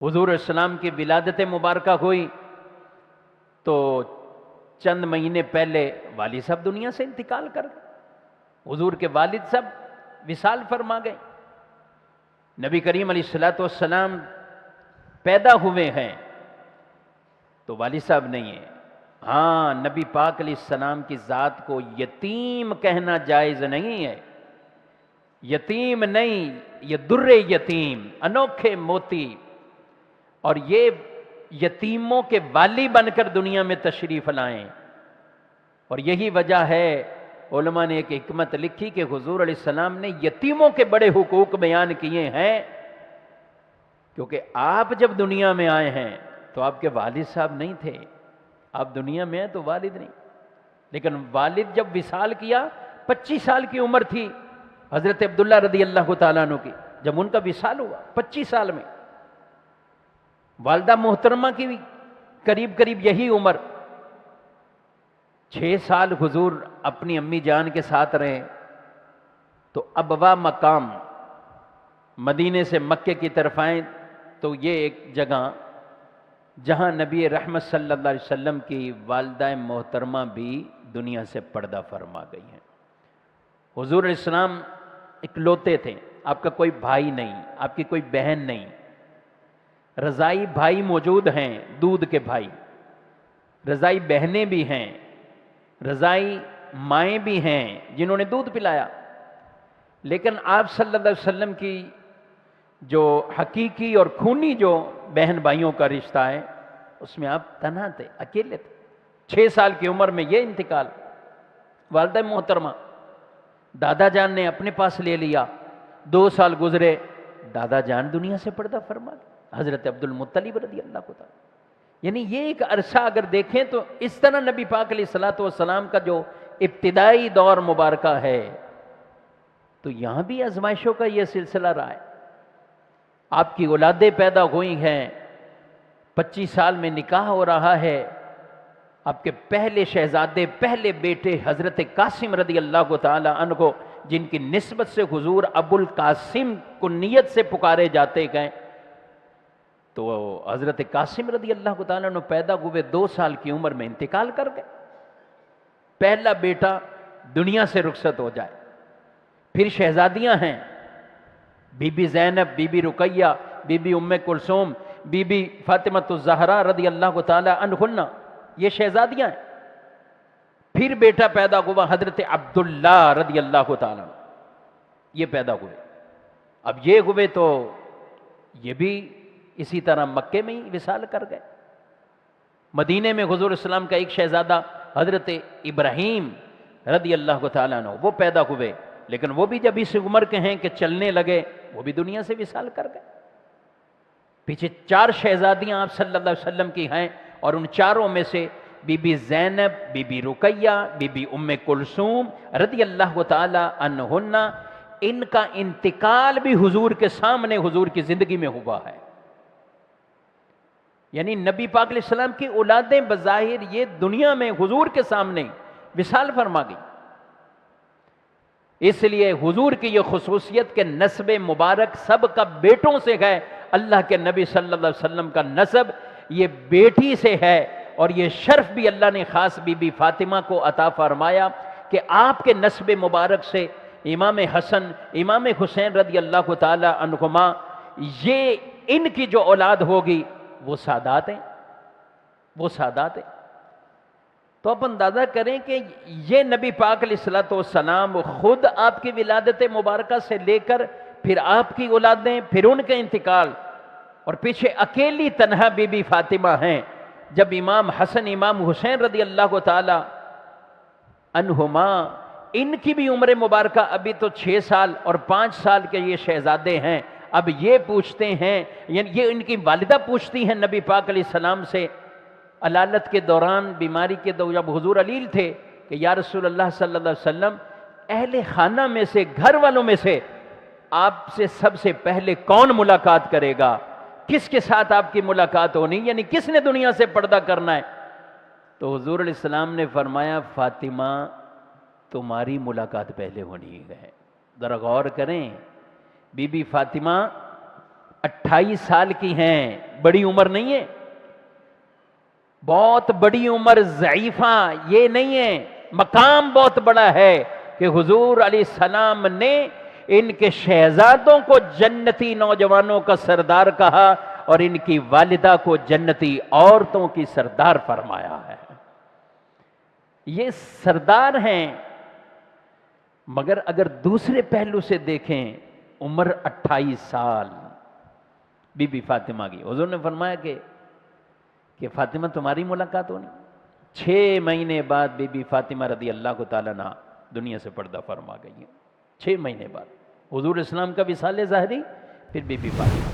حضور السلام کی ولادت مبارکہ ہوئی تو چند مہینے پہلے والد صاحب دنیا سے انتقال کر گئے، حضور کے والد صاحب وصال فرما گئے۔ نبی کریم علیہ الصلوۃ والسلام پیدا ہوئے ہیں تو والد صاحب نہیں ہیں۔ ہاں، نبی پاک علیہ السلام کی ذات کو یتیم کہنا جائز نہیں ہے، یتیم نہیں، یہ در یتیم، انوکھے موتی، اور یہ یتیموں کے والی بن کر دنیا میں تشریف لائیں۔ اور یہی وجہ ہے علماء نے ایک حکمت لکھی کہ حضور علیہ السلام نے یتیموں کے بڑے حقوق بیان کیے ہیں، کیونکہ آپ جب دنیا میں آئے ہیں تو آپ کے والد صاحب نہیں تھے، آپ دنیا میں ہیں تو والد نہیں، لیکن والد جب وصال کیا 25 سال کی عمر تھی حضرت عبداللہ رضی اللہ تعالیٰ عنہ کی، جب ان کا وصال ہوا 25 سال میں، والدہ محترمہ کی بھی قریب قریب یہی عمر، 6 سال حضور اپنی امی جان کے ساتھ رہے، تو ابوا مقام مدینے سے مکے کی طرف آئیں تو یہ ایک جگہ جہاں نبی رحمت صلی اللہ علیہ وسلم کی والدہ محترمہ بھی دنیا سے پردہ فرما گئی ہیں۔ حضور علیہ السلام اکلوتے تھے، آپ کا کوئی بھائی نہیں، آپ کی کوئی بہن نہیں، رضائی بھائی موجود ہیں، دودھ کے بھائی، رضائی بہنیں بھی ہیں، رضائی مائیں بھی ہیں جنہوں نے دودھ پلایا، لیکن آپ صلی اللہ علیہ وسلم کی جو حقیقی اور خونی جو بہن بھائیوں کا رشتہ ہے اس میں آپ تنہا تھے، اکیلے تھے۔ 6 سال کی عمر میں یہ انتقال، والدہ محترمہ، دادا جان نے اپنے پاس لے لیا، 2 سال گزرے، دادا جان دنیا سے پردہ فرما گئے، حضرت عبد المطلب رضی اللہ تعالیٰ۔ یعنی یہ ایک عرصہ اگر دیکھیں تو اس طرح نبی پاک علیہ الصلوۃ والسلام کا جو ابتدائی دور مبارکہ ہے تو یہاں بھی آزمائشوں کا یہ سلسلہ رہا ہے۔ آپ کی اولادیں پیدا ہوئی ہیں، 25 سال میں نکاح ہو رہا ہے، آپ کے پہلے شہزادے، پہلے بیٹے حضرت قاسم رضی اللہ تعالی عنہ کو، جن کی نسبت سے حضور ابو القاسم کنیت سے پکارے جاتے گئے، تو حضرت قاسم رضی اللہ تعالیٰ عنہ پیدا ہوئے 2 سال کی عمر میں انتقال کر گئے۔ پہلا بیٹا دنیا سے رخصت ہو جائے، پھر شہزادیاں ہیں، بی بی زینب، بی بی رقیہ، بی بی ام کلثوم، بی بی فاطمہ الزہرا رضی اللہ تعالیٰ عنہن، یہ شہزادیاں ہیں۔ پھر بیٹا پیدا ہوا حضرت عبداللہ رضی اللہ تعالیٰ عنہ، یہ پیدا ہوئے۔ اب یہ ہوئے تو یہ بھی اسی طرح مکے میں ہی وصال کر گئے۔ مدینے میں حضور اسلام کا ایک شہزادہ حضرت ابراہیم رضی اللہ تعالیٰ عنہ وہ پیدا ہوئے، لیکن وہ بھی جب اس عمر کے ہیں کہ چلنے لگے، وہ بھی دنیا سے وصال کر گئے۔ پیچھے 4 شہزادیاں آپ صلی اللہ علیہ وسلم کی ہیں، اور ان چاروں میں سے بی بی زینب، بی بی رقیہ، بی بی ام کلثوم رضی اللہ تعالی عنہن، ان کا انتقال بھی حضور کے سامنے حضور کی زندگی میں ہوا ہے۔ یعنی نبی پاک علیہ السلام کی اولادیں بظاہر یہ دنیا میں حضور کے سامنے وصال فرما گئی۔ اس لیے حضور کی یہ خصوصیت کہ نسب مبارک سب کا بیٹوں سے ہے، اللہ کے نبی صلی اللہ علیہ وسلم کا نسب یہ بیٹی سے ہے، اور یہ شرف بھی اللہ نے خاص بی بی فاطمہ کو عطا فرمایا کہ آپ کے نسب مبارک سے امام حسن، امام حسین رضی اللہ تعالی عنہما، یہ ان کی جو اولاد ہوگی وہ سادات ہیں، وہ سادات ہیں۔ تو آپ اندازہ کریں کہ یہ نبی پاک علیہ الصلوۃ والسلام خود آپ کی ولادت مبارکہ سے لے کر پھر آپ کی اولادیں، پھر ان کے انتقال، اور پیچھے اکیلی تنہا بی بی فاطمہ ہیں، جب امام حسن، امام حسین رضی اللہ تعالی عنہما، ان کی بھی عمر مبارکہ ابھی تو 6 سال اور 5 سال کے یہ شہزادے ہیں۔ اب یہ پوچھتے ہیں، یعنی یہ ان کی والدہ پوچھتی ہیں نبی پاک علیہ السلام سے علالت کے دوران، بیماری کے دوران جب حضور علیل تھے، کہ یا رسول اللہ صلی اللہ علیہ وسلم، اہل خانہ میں سے، گھر والوں میں سے آپ سے سب سے پہلے کون ملاقات کرے گا، کس کے ساتھ آپ کی ملاقات ہونی، یعنی کس نے دنیا سے پردہ کرنا ہے؟ تو حضور علیہ السلام نے فرمایا، فاطمہ تمہاری ملاقات پہلے ہونی ہے۔ ذرا غور کریں، بی بی فاطمہ 28 سال کی ہیں، بڑی عمر نہیں ہے، بہت بڑی عمر ضعیفہ یہ نہیں ہے، مقام بہت بڑا ہے کہ حضور علیہ السلام نے ان کے شہزادوں کو جنتی نوجوانوں کا سردار کہا اور ان کی والدہ کو جنتی عورتوں کی سردار فرمایا ہے۔ یہ سردار ہیں، مگر اگر دوسرے پہلو سے دیکھیں، عمر 28 سال بی بی فاطمہ کی، حضور نے فرمایا کہ فاطمہ تمہاری ملاقات ہونی۔ 6 مہینے بعد بی بی فاطمہ رضی اللہ کو تعالیٰ عنہ دنیا سے پردہ فرما گئی ہیں، 6 مہینے بعد حضور اسلام کا وصال ظاہری، پھر بی بی فاطمہ۔